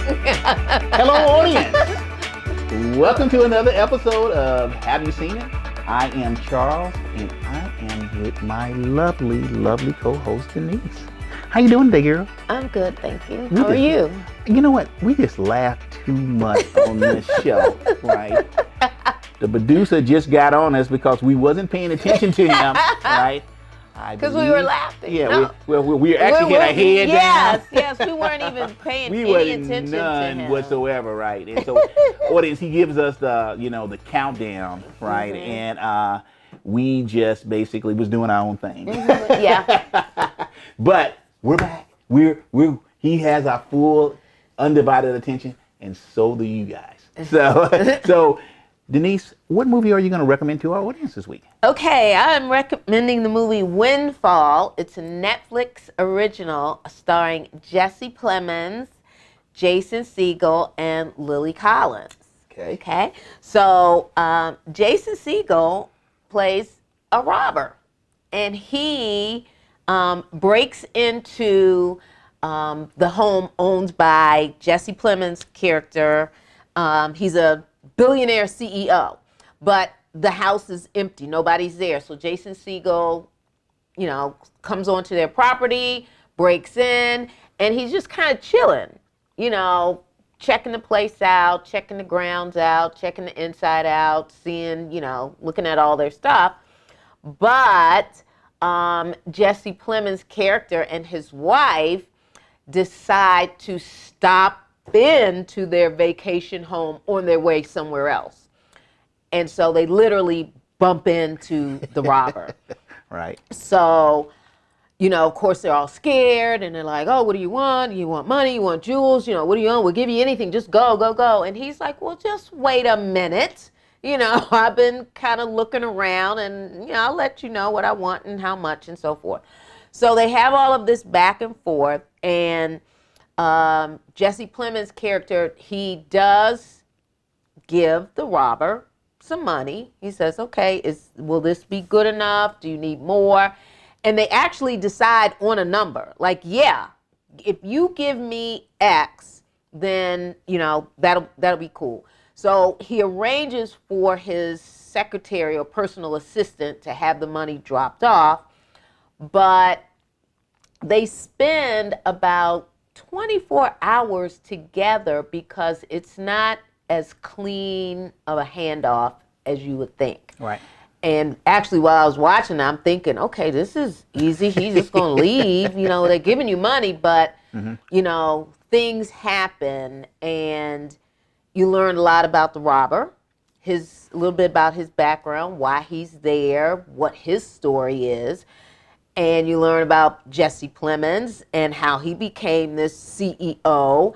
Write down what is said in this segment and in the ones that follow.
Hello, audience. Welcome to another episode of Have You Seen It? I am Charles, and I am with my lovely, lovely co-host, Denise. How you doing today, girl? I'm good, thank you. How are you? You know what? We just laugh too much on this show, right? The producer just got on us because we wasn't paying attention to him, right? Because we were laughing. Yeah, we were actually had our head down. Yes, we weren't even paying We any were attention none to him whatsoever, right? And so, audience, he gives us the countdown, right? Mm-hmm. And we just basically was doing our own thing. Mm-hmm. Yeah. But we're back. He has our full, undivided attention, and so do you guys. So Denise, what movie are you going to recommend to our audience this week? Okay, I'm recommending the movie Windfall. It's a Netflix original starring Jesse Plemons, Jason Segel, and Lily Collins. Okay. So Jason Segel plays a robber, and he breaks into the home owned by Jesse Plemons' character. He's a billionaire CEO, but the house is empty. Nobody's there. So Jason Segel, comes onto their property, breaks in, and he's just kind of chilling, checking the place out, checking the grounds out, checking the inside out, seeing, looking at all their stuff. But Jesse Plemons' character and his wife decide to stop into their vacation home on their way somewhere else. And so they literally bump into the robber. Right. So, of course they're all scared and they're like, oh, what do you want? You want money? You want jewels? What do you want? We'll give you anything. Just go, go, go. And he's like, well, just wait a minute. I've been kind of looking around and, I'll let you know what I want and how much and so forth. So they have all of this back and forth, and Jesse Plemons' character, he does give the robber some money. He says, okay, will this be good enough? Do you need more? And they actually decide on a number. Like, yeah, if you give me X, then, that'll be cool. So he arranges for his secretary or personal assistant to have the money dropped off, but they spend about 24 hours together because it's not as clean of a handoff as you would think. Right. And actually, while I was watching, I'm thinking, okay, this is easy. He's just going to leave. They're giving you money, but, things happen, and you learn a lot about the robber, a little bit about his background, why he's there, what his story is. And you learn about Jesse Plemons and how he became this CEO.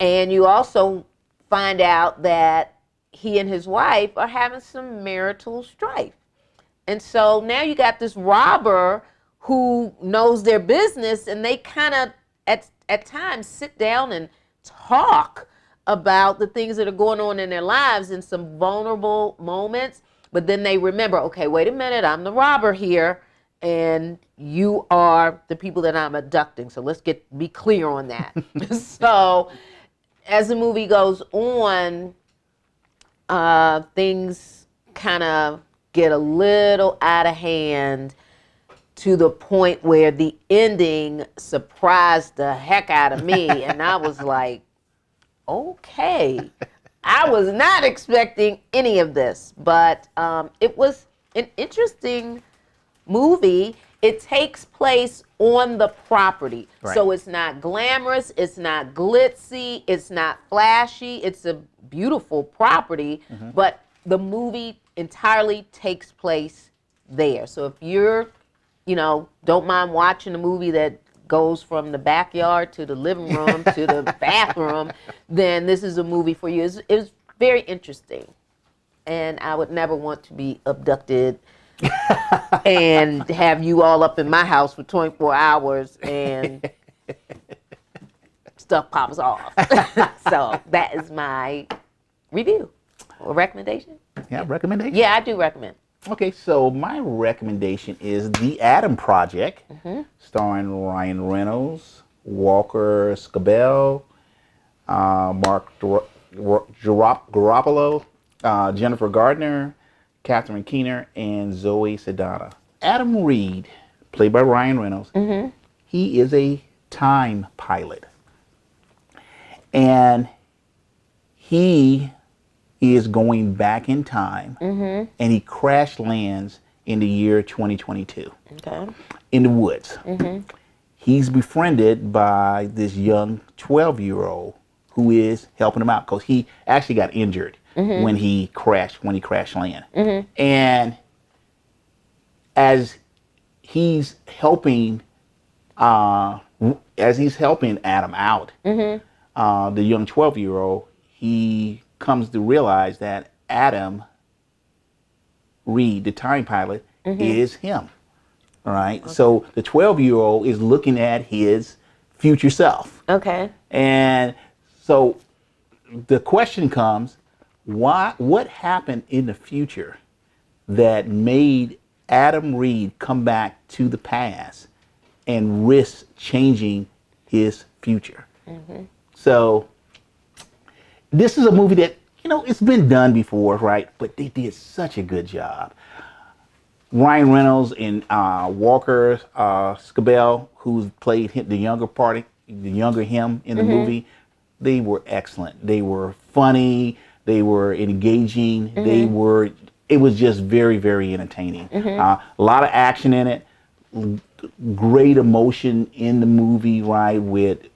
And you also find out that he and his wife are having some marital strife. And so now you got this robber who knows their business, and they kind of, at times, sit down and talk about the things that are going on in their lives in some vulnerable moments. But then they remember, okay, wait a minute, I'm the robber here, and you are the people that I'm abducting. So let's be clear on that. So as the movie goes on, things kind of get a little out of hand to the point where the ending surprised the heck out of me. And I was like, okay, I was not expecting any of this, but it was an interesting movie. It takes place on the property. Right. So it's not glamorous, it's not glitzy, it's not flashy. It's a beautiful property, but the movie entirely takes place there. So if you're, don't mind watching a movie that goes from the backyard to the living room to the bathroom, then this is a movie for you. It's very interesting. And I would never want to be abducted and have you all up in my house for 24 hours and stuff pops off. So that is my review or recommendation. Yeah, recommendation? Yeah, I do recommend. Okay, so my recommendation is The Adam Project, starring Ryan Reynolds, Walker Scobell, Garoppolo, Jennifer Gardner, Catherine Keener, and Zoe Saldana. Adam Reed, played by Ryan Reynolds, he is a time pilot. And he is going back in time, and he crash lands in the year 2022 in the woods. He's befriended by this young 12-year-old who is helping him out because he actually got injured when he crash landed. And as he's helping Adam out, the young 12-year-old, he comes to realize that Adam Reed, the time pilot, is him. All right. Okay. So the 12-year-old is looking at his future self. Okay. And so the question comes, what happened in the future that made Adam Reed come back to the past and risk changing his future? So this is a movie that, it's been done before, right? But they did such a good job. Ryan Reynolds and Walker Scobell, who's played the younger him in the movie, they were excellent. They were funny. They were engaging. It was just very, very entertaining. A lot of action in it. Great emotion in the movie, right? With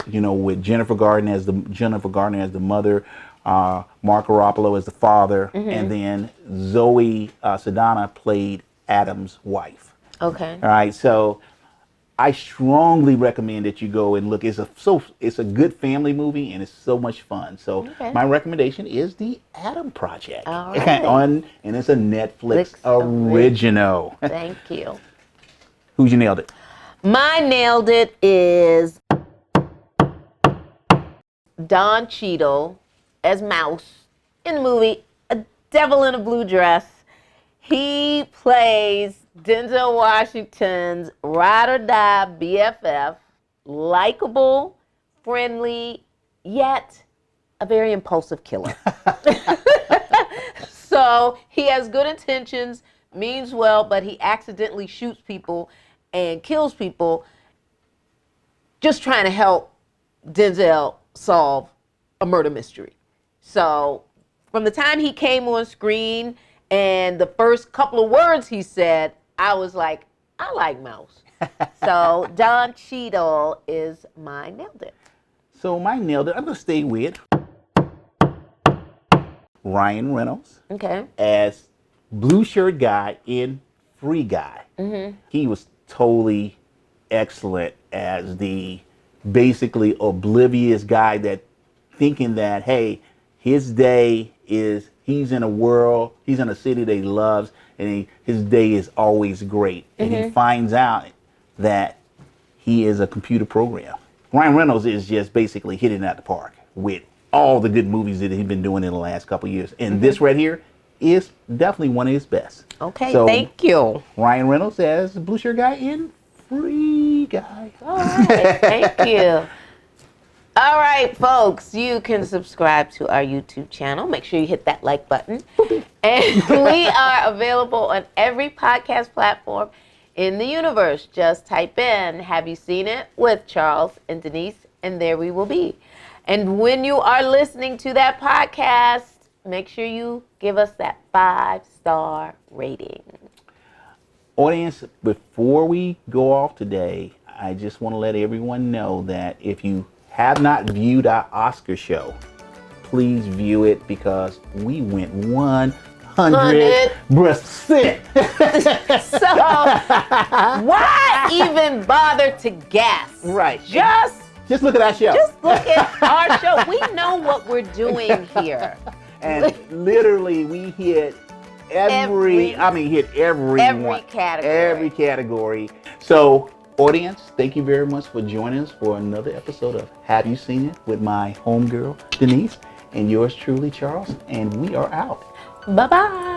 Jennifer Gardner as the mother, Mark Garoppolo as the father, and then Zoe Saldana played Adam's wife. Okay. All right. So I strongly recommend that you go and look. It's a good family movie and it's so much fun. So my recommendation is The Adam Project. All right. And it's a Netflix original. Thank you. Who's you nailed it? My nailed it is Don Cheadle as Mouse in the movie A Devil in a Blue Dress. He plays Denzel Washington's ride or die BFF, likable, friendly, yet a very impulsive killer. So he has good intentions, means well, but he accidentally shoots people and kills people just trying to help Denzel solve a murder mystery. So from the time he came on screen and the first couple of words he said, I was like, I like Mouse. So Don Cheadle is my nailed it. So my nailed it, I'm going to stay with Ryan Reynolds as blue shirt guy in Free Guy. He was totally excellent as the basically oblivious guy that thinking that, hey, his day is, he's in a city that he loves, and his day is always great. And he finds out that he is a computer program. Ryan Reynolds is just basically hitting it out the park with all the good movies that he's been doing in the last couple of years. And this right here is definitely one of his best. Okay, so, thank you. Ryan Reynolds as the blue shirt guy in Free Guy. All right, thank you. All right, folks, you can subscribe to our YouTube channel. Make sure you hit that like button. And we are available on every podcast platform in the universe. Just type in, Have You Seen It? With Charles and Denise, and there we will be. And when you are listening to that podcast, make sure you give us that 5-star rating. Audience, before we go off today, I just want to let everyone know that if you have not viewed our Oscar show, please view it because we went 100%. So why even bother to guess? Right. Just look at our show. Just look at our show. We know what we're doing here. And literally we hit every category. So audience, thank you very much for joining us for another episode of Have You Seen It? With my homegirl, Denise, and yours truly, Charles, and we are out. Bye-bye.